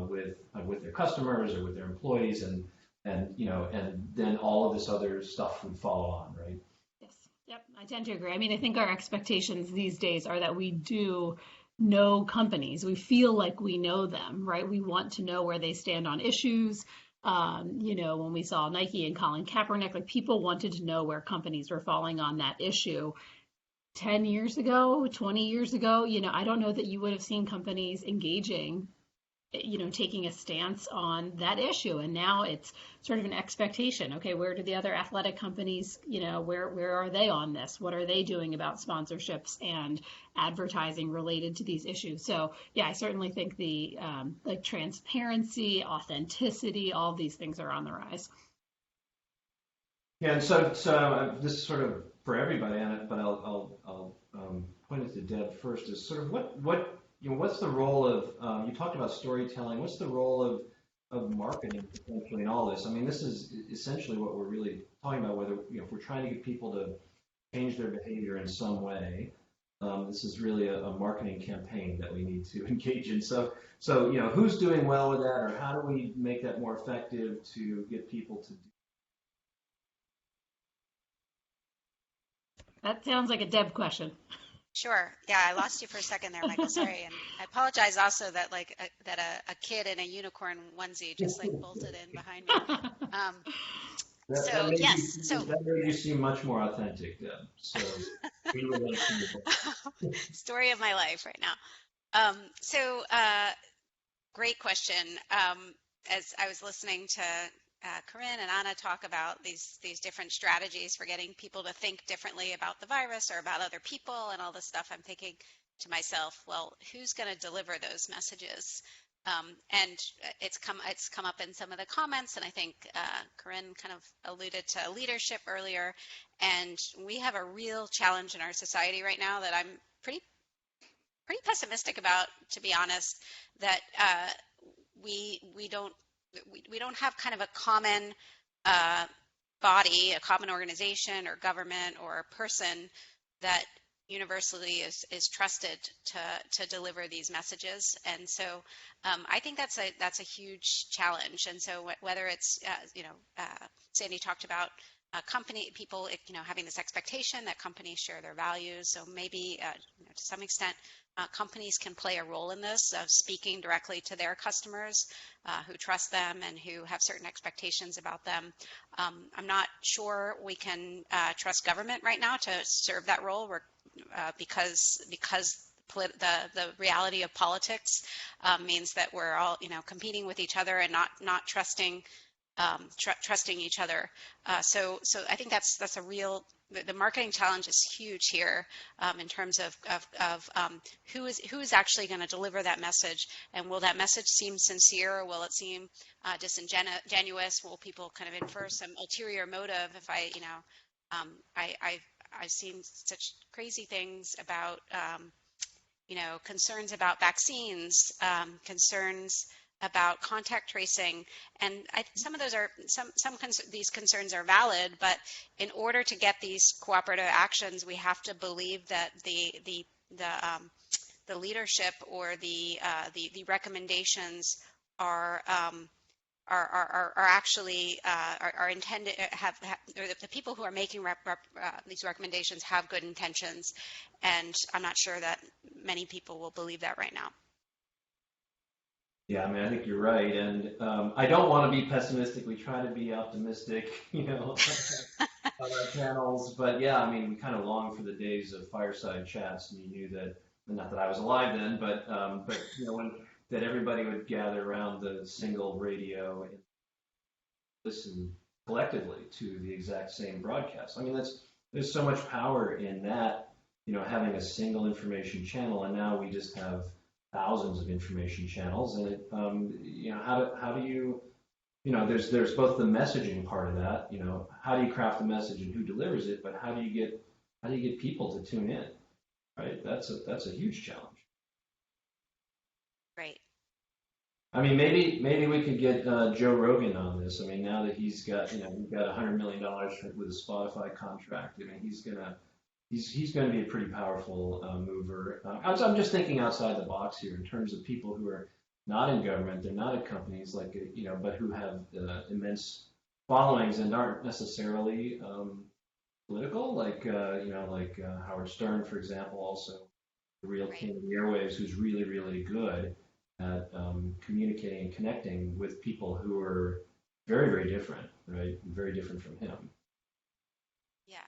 with their customers or with their employees, and then all of this other stuff would follow on, right? Yes. Yep. I tend to agree. I mean, I think our expectations these days are that we do know companies. We feel like we know them, right? We want to know where they stand on issues. When we saw Nike and Colin Kaepernick, like people wanted to know where companies were falling on that issue. 10 years ago, 20 years ago, I don't know that you would have seen companies engaging, taking a stance on that issue. And now it's sort of an expectation. Okay, where do the other athletic companies, where are they on this? What are they doing about sponsorships and advertising related to these issues? So yeah, I certainly think the like transparency, authenticity, all of these things are on the rise. Yeah, and so this is sort of for everybody on it, but I'll point it to Deb first. Is sort of what's the role of you talked about storytelling? What's the role of marketing potentially in all this? I mean, this is essentially what we're really talking about. Whether if we're trying to get people to change their behavior in some way, this is really a marketing campaign that we need to engage in. So who's doing well with that, or how do we make that more effective to get people to do? That sounds like a Deb question. Sure. Yeah, I lost you for a second there, Michael. Sorry, and I apologize also that a kid in a unicorn onesie just bolted in behind me. That made you seem much more authentic, Deb. So we relate to you. Story of my life right now. Great question. As I was listening to Corinne and Anna talk about these different strategies for getting people to think differently about the virus or about other people and all this stuff, I'm thinking to myself, well, who's going to deliver those messages? And it's come up in some of the comments, and I think Corinne kind of alluded to leadership earlier. And we have a real challenge in our society right now that I'm pretty pessimistic about, to be honest. That we don't have kind of a common body, a common organization or government or a person that universally is trusted to deliver these messages. And so I think that's a huge challenge. And so whether it's Sandy talked about people having this expectation that companies share their values. So maybe to some extent companies can play a role in this, of speaking directly to their customers who trust them and who have certain expectations about them. I'm not sure we can trust government right now to serve that role because the reality of politics means that we're all competing with each other and not trusting each other. So I think that's a real. The marketing challenge is huge here in terms of who is actually going to deliver that message, and will that message seem sincere, or will it seem disingenuous? Will people kind of infer some ulterior motive? If I've seen such crazy things about concerns about vaccines, concerns about contact tracing, and some of those are these concerns are valid, but in order to get these cooperative actions, we have to believe that the leadership or the recommendations are actually are intended or the people who are making these recommendations have good intentions, and I'm not sure that many people will believe that right now. Yeah, I mean, I think you're right, and I don't want to be pessimistic. We try to be optimistic, on our channels. But yeah, I mean, we kind of long for the days of fireside chats, and you knew that, not that I was alive then, but that everybody would gather around the single radio and listen collectively to the exact same broadcast. I mean, there's so much power in that, having a single information channel, and now we just have thousands of information channels, and how do you there's both the messaging part of that, how do you craft the message and who delivers it, but how do you get people to tune in, right? That's a huge challenge. Right. I mean, maybe we could get Joe Rogan on this. I mean, now that he's got $100 million with a Spotify contract, I mean, he's gonna he's going to be a pretty powerful mover. I'm just thinking outside the box here in terms of people who are not in government, they're not at companies like, but who have immense followings and aren't necessarily political, like Howard Stern, for example, also the real king of the airwaves, who's really, really good at communicating and connecting with people who are very, very different, right? Very different from him. Yeah.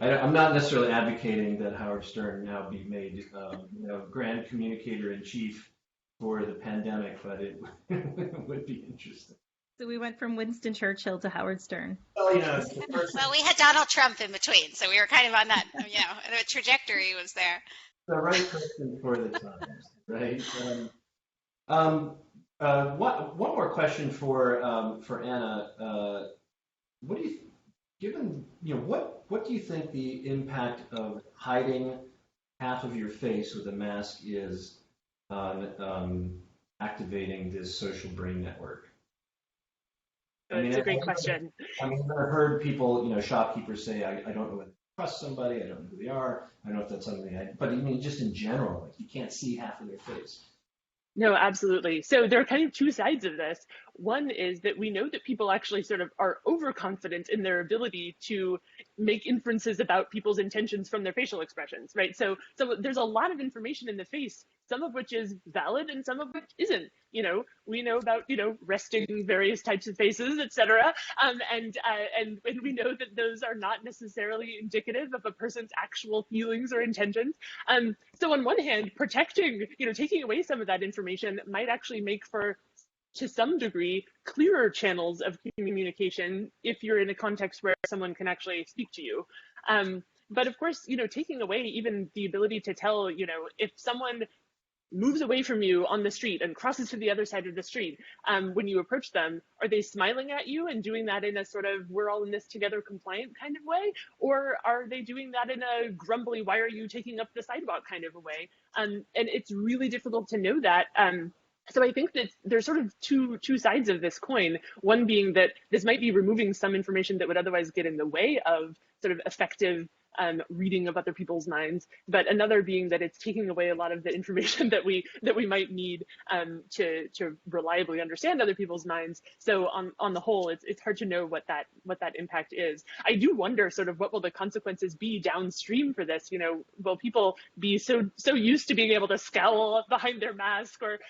I'm not necessarily advocating that Howard Stern now be made, grand communicator in chief for the pandemic, but it would be interesting. So we went from Winston Churchill to Howard Stern. Well, Well, we had Donald Trump in between, so we were kind of on that, the trajectory was there. the right person for the times, right? One more question for Anna. What do you, given what do you think the impact of hiding half of your face with a mask is on activating this social brain network? It's a great question. I've heard people, shopkeepers say, I don't know whether to trust somebody, I don't know who they are, I don't know if that's something but I mean, just in general, like you can't see half of their face. No, absolutely. So there are kind of two sides of this. One is that we know that people actually sort of are overconfident in their ability to make inferences about people's intentions from their facial expressions, right? So there's a lot of information in the face, some of which is valid and some of which isn't. We know about, resting various types of faces, et cetera. And we know that those are not necessarily indicative of a person's actual feelings or intentions. So on one hand, protecting, taking away some of that information might actually make for, to some degree, clearer channels of communication if you're in a context where someone can actually speak to you. But of course, taking away even the ability to tell, if someone moves away from you on the street and crosses to the other side of the street, when you approach them, are they smiling at you and doing that in a sort of we're all in this together compliant kind of way? Or are they doing that in a grumbly, why are you taking up the sidewalk kind of a way? And it's really difficult to know that. So I think that there's sort of two sides of this coin. One being that this might be removing some information that would otherwise get in the way of sort of effective reading of other people's minds, but another being that it's taking away a lot of the information that we might need to reliably understand other people's minds. So on the whole, it's hard to know what that impact is. I do wonder sort of what will the consequences be downstream for this. Will people be so used to being able to scowl behind their mask or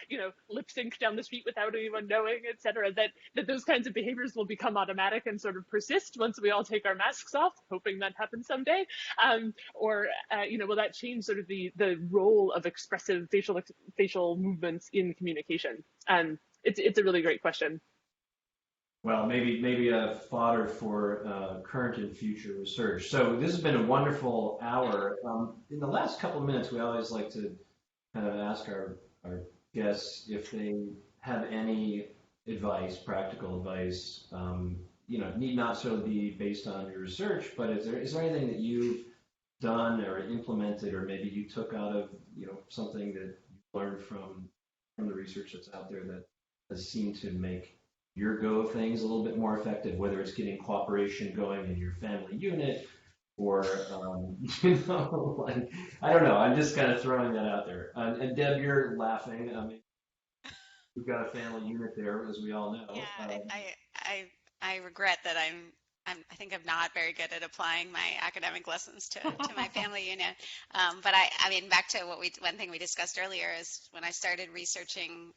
lip sync down the street without anyone knowing, et cetera, that those kinds of behaviors will become automatic and sort of persist once we all take our masks off, hoping that happens someday. Or will that change sort of the role of expressive facial movements in communication? It's a really great question. Well, maybe a fodder for current and future research. So this has been a wonderful hour. In the last couple of minutes, we always like to kind of ask our guests if they have any advice, practical advice. Need not so be based on your research, but is there anything that you've done or implemented, or maybe you took out of something that you learned from the research that's out there that has seemed to make your go of things a little bit more effective, whether it's getting cooperation going in your family unit or I don't know. I'm just kind of throwing that out there. And Deb, you're laughing. We've got a family unit there, as we all know. Yeah, I regret that I think I'm not very good at applying my academic lessons to my family unit. But I mean, back to one thing we discussed earlier is when I started researching,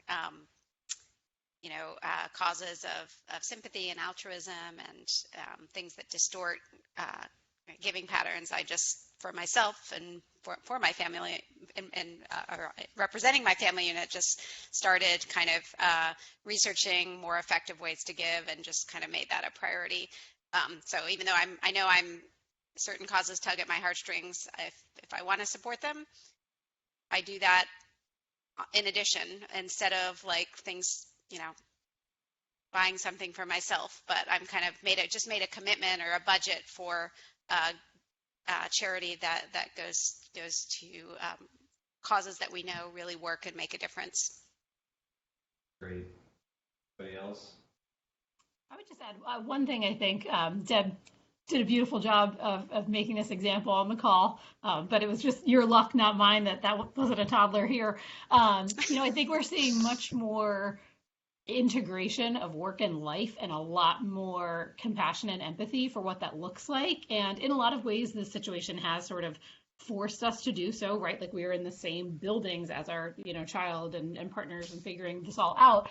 causes of sympathy and altruism and things that distort giving patterns. I just, for myself and for my family and representing my family unit, just started kind of researching more effective ways to give and just kind of made that a priority. So even though I know certain causes tug at my heartstrings, if I want to support them, I do that in addition, instead of like things, buying something for myself, but I'm kind of made a commitment or a budget for charity that goes to causes that we know really work and make a difference. Great. Anybody else? I would just add one thing. I think Deb did a beautiful job of making this example on the call, but it was just your luck, not mine, that wasn't a toddler here. I think we're seeing much more integration of work and life and a lot more compassion and empathy for what that looks like. And in a lot of ways, this situation has sort of forced us to do so, right? Like we were in the same buildings as our, child and partners and figuring this all out.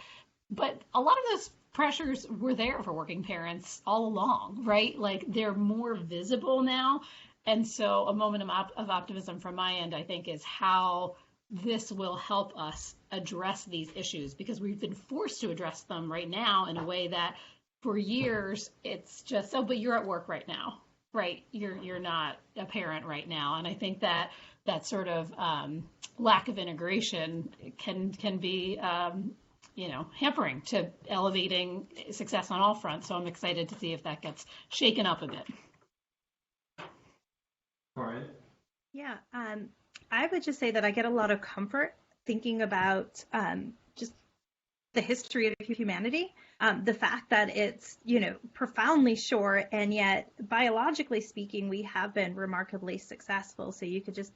But a lot of those pressures were there for working parents all along, right? Like they're more visible now. And so a moment of optimism from my end, I think, is how this will help us address these issues, because we've been forced to address them right now in a way that for years it's just, oh, but you're at work right now, right? You're not a parent right now. And I think that sort of lack of integration can be hampering to elevating success on all fronts. So I'm excited to see if that gets shaken up a bit. All right. Yeah, I would just say that I get a lot of comfort thinking about just the history of humanity, the fact that it's, profoundly short, and yet biologically speaking, we have been remarkably successful. So you could just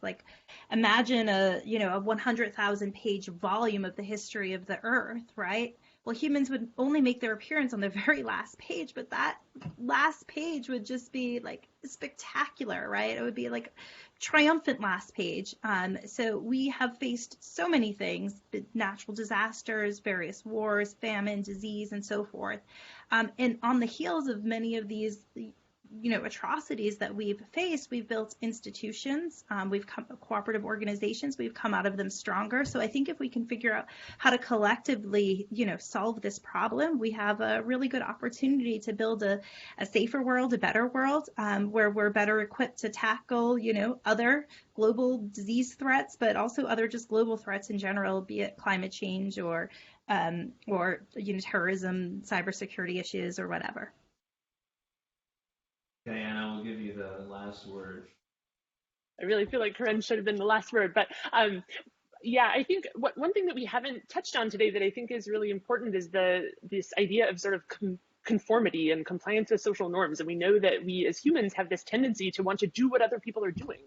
imagine a 100,000 page volume of the history of the Earth, right? Well, humans would only make their appearance on the very last page, but that last page would just be spectacular, right? It would be triumphant last page. So we have faced so many things, natural disasters, various wars, famine, disease, and so forth. And on the heels of many of these, atrocities that we've faced, we've built institutions, we've come cooperative organizations, we've come out of them stronger. So I think if we can figure out how to collectively, solve this problem, we have a really good opportunity to build a safer world, a better world, where we're better equipped to tackle, other global disease threats, but also other just global threats in general, be it climate change or terrorism, cybersecurity issues, or whatever. Diana, we'll give you the last word. I really feel like Corinne should have been the last word, but I think one thing that we haven't touched on today that I think is really important is this idea of sort of conformity and compliance with social norms. And we know that we as humans have this tendency to want to do what other people are doing.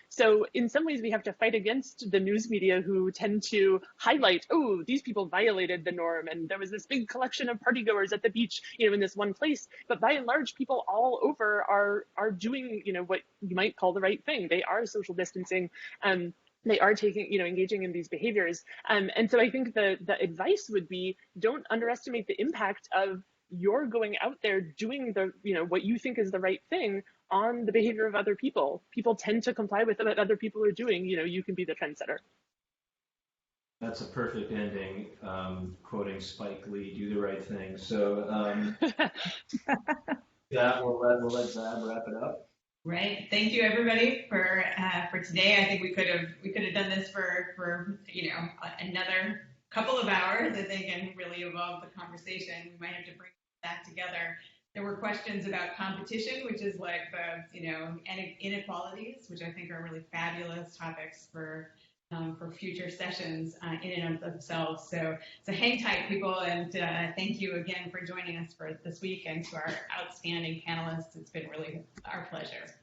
So in some ways we have to fight against the news media who tend to highlight, oh, these people violated the norm, and there was this big collection of partygoers at the beach, in this one place. But by and large, people all over are doing, what you might call the right thing. They are social distancing. They are engaging in these behaviors. And so I think the advice would be, don't underestimate the impact of your going out there doing what you think is the right thing on the behavior of other people. People tend to comply with what other people are doing. You can be the trendsetter. That's a perfect ending, quoting Spike Lee, do the right thing. So we'll let Zab wrap it up. Right. Thank you, everybody, for today. I think we could have done this for another couple of hours, I think, and really evolve the conversation. We might have to bring that together. There were questions about competition, which is inequalities, which I think are really fabulous topics for future sessions in and of themselves. So hang tight, people, and thank you again for joining us for this week, and to our outstanding panelists. It's been really our pleasure.